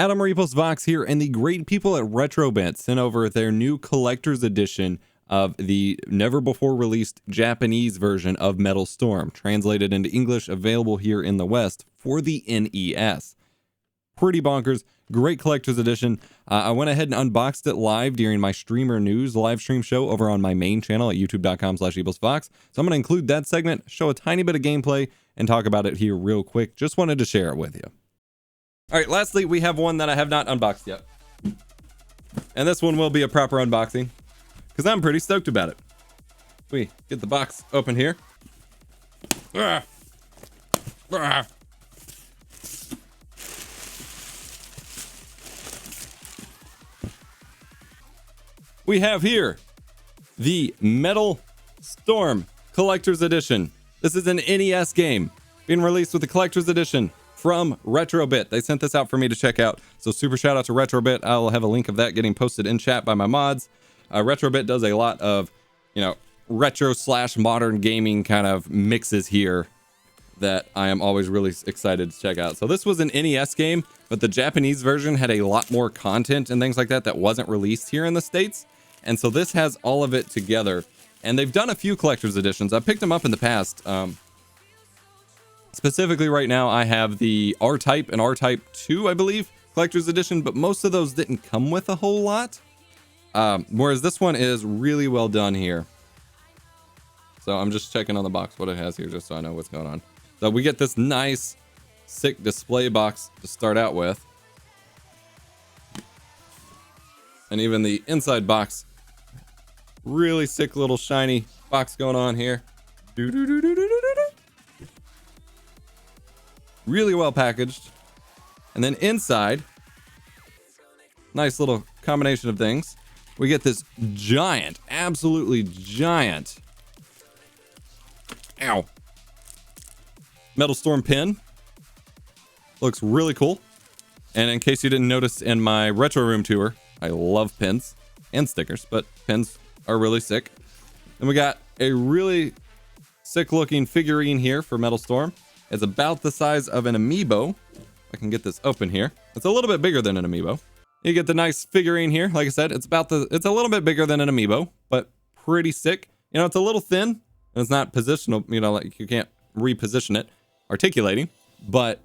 Adam Vox here, and the great people at RetroBit sent over their new collector's edition of the never-before-released Japanese version of Metal Storm, translated into English, available here in the West for the NES. Pretty bonkers, great collector's edition. I went ahead and unboxed it live during my Streamer News live stream show over on my main channel at youtube.com/eposvox. So I'm going to include that segment, show a tiny bit of gameplay, and talk about it here real quick. Just wanted to share it with you. All right, lastly, we have one that I have not unboxed yet. And this one will be a proper unboxing, because I'm pretty stoked about it. We get the box open here. We have here the Metal Storm Collector's Edition. This is an NES game being released with the Collector's Edition from RetroBit. They sent this out for me to check out, so super shout out to RetroBit. I'll have a link of that getting posted in chat by my mods. RetroBit does a lot of, retro / modern gaming kind of mixes here that I am always really excited to check out. So this was an NES game, but the Japanese version had a lot more content and things like that that wasn't released here in the States. And so this has all of it together. And they've done a few collector's editions. I picked them up in the past. Specifically right now, I have the R-Type and R-Type 2, I believe, collector's edition, but most of those didn't come with a whole lot. Whereas this one is really well done here. So I'm just checking on the box what it has here, just so I know what's going on. So we get this nice, sick display box to start out with. And even the inside box, really sick little shiny box going on here. Really well packaged. And then inside, nice little combination of things. We get this giant, absolutely giant, Metal Storm pin. Looks really cool. And in case you didn't notice in my retro room tour, I love pins and stickers, but pins are really sick. And we got a really sick looking figurine here for Metal Storm. It's about the size of an amiibo. I can get this open here. It's a little bit bigger than an amiibo. You get the nice figurine here. Like I said, it's a little bit bigger than an amiibo, but pretty sick. It's a little thin and it's not positional, like you can't reposition it, articulating, but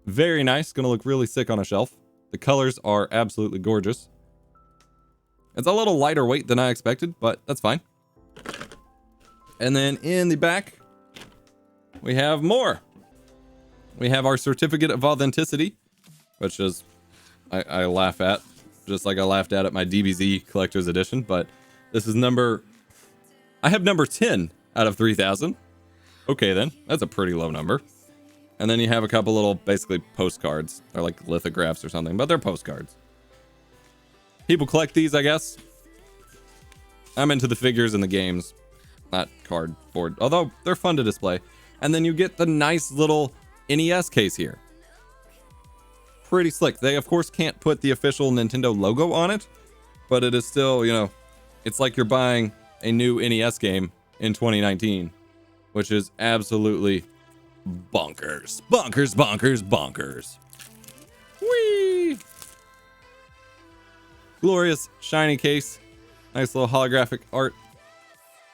very nice. Gonna look really sick on a shelf. The colors are absolutely gorgeous. It's a little lighter weight than I expected, but that's fine. And then in the back, we have more. We have our certificate of authenticity, which is, I laugh at, just like I laughed at my DBZ collector's edition, but this is I have number 10 out of 3,000. Okay then, that's a pretty low number. And then you have a couple little, basically postcards. They're like lithographs or something, but they're postcards. People collect these, I guess. I'm into the figures and the games, not cardboard, although they're fun to display. And then you get the nice little NES case here. Pretty slick. They, of course, can't put the official Nintendo logo on it, but it is still, it's like you're buying a new NES game in 2019, which is absolutely bonkers. Bonkers, bonkers, bonkers. Whee! Glorious shiny case. Nice little holographic art.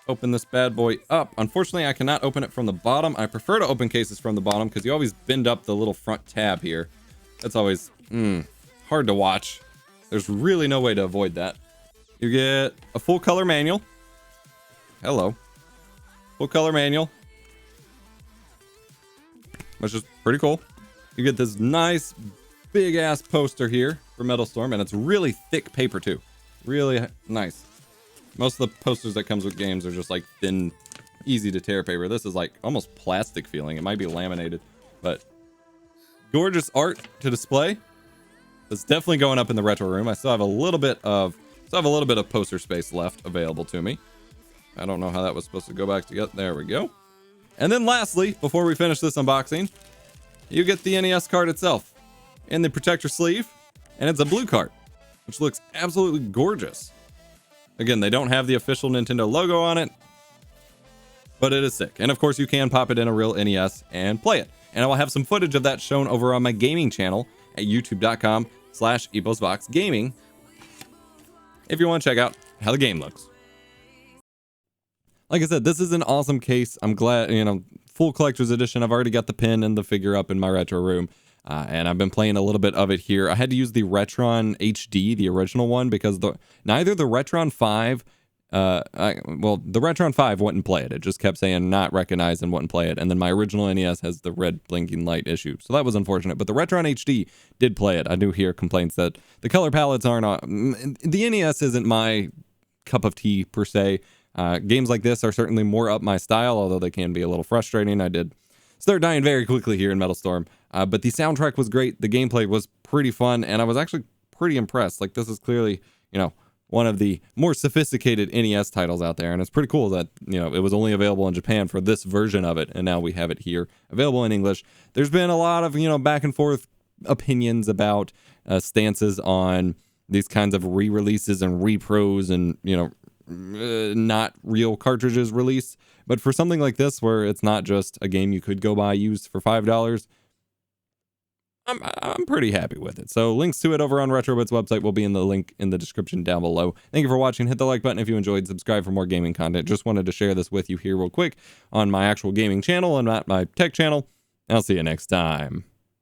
Open this bad boy up. Unfortunately, I cannot open it from the bottom. I prefer to open cases from the bottom because you always bend up the little front tab here. That's always hard to watch. There's really no way to avoid that. You get a full color manual. Hello. Full color manual, which is pretty cool. You get this nice big ass poster here for Metal Storm, and it's really thick paper too. Really nice. Most of the posters that comes with games are just like thin, easy to tear paper. This is like almost plastic feeling. It might be laminated, but gorgeous art to display. It's definitely going up in the retro room. I still have a little bit of poster space left available to me. I don't know how that was supposed to go back together. There we go. And then lastly, before we finish this unboxing, you get the NES card itself in the protector sleeve, and it's a blue card, which looks absolutely gorgeous. Again, they don't have the official Nintendo logo on it, but it is sick. And of course, you can pop it in a real NES and play it. And I will have some footage of that shown over on my gaming channel at youtube.com youtube.com/eposvoxgaming if you want to check out how the game looks. Like I said, this is an awesome case. I'm glad, full collector's edition. I've already got the pin and the figure up in my retro room. And I've been playing a little bit of it here. I had to use the Retron HD, the original one, because neither the Retron 5, the Retron 5 wouldn't play it. It just kept saying not recognized and wouldn't play it. And then my original NES has the red blinking light issue. So that was unfortunate. But the Retron HD did play it. I do hear complaints that the color palettes aren't... the NES isn't my cup of tea, per se. Games like this are certainly more up my style, although they can be a little frustrating. I did start dying very quickly here in Metal Storm. But the soundtrack was great. The gameplay was pretty fun, and I was actually pretty impressed. Like, this is clearly, one of the more sophisticated NES titles out there, and it's pretty cool that, it was only available in Japan for this version of it, and now we have it here, available in English. There's been a lot of, back and forth opinions about stances on these kinds of re-releases and repros and, not real cartridges release. But for something like this, where it's not just a game you could go buy used for $5, I'm pretty happy with it. So links to it over on Retrobit's website will be in the link in the description down below. Thank you for watching. Hit the like button if you enjoyed. Subscribe for more gaming content. Just wanted to share this with you here real quick on my actual gaming channel and not my tech channel. I'll see you next time.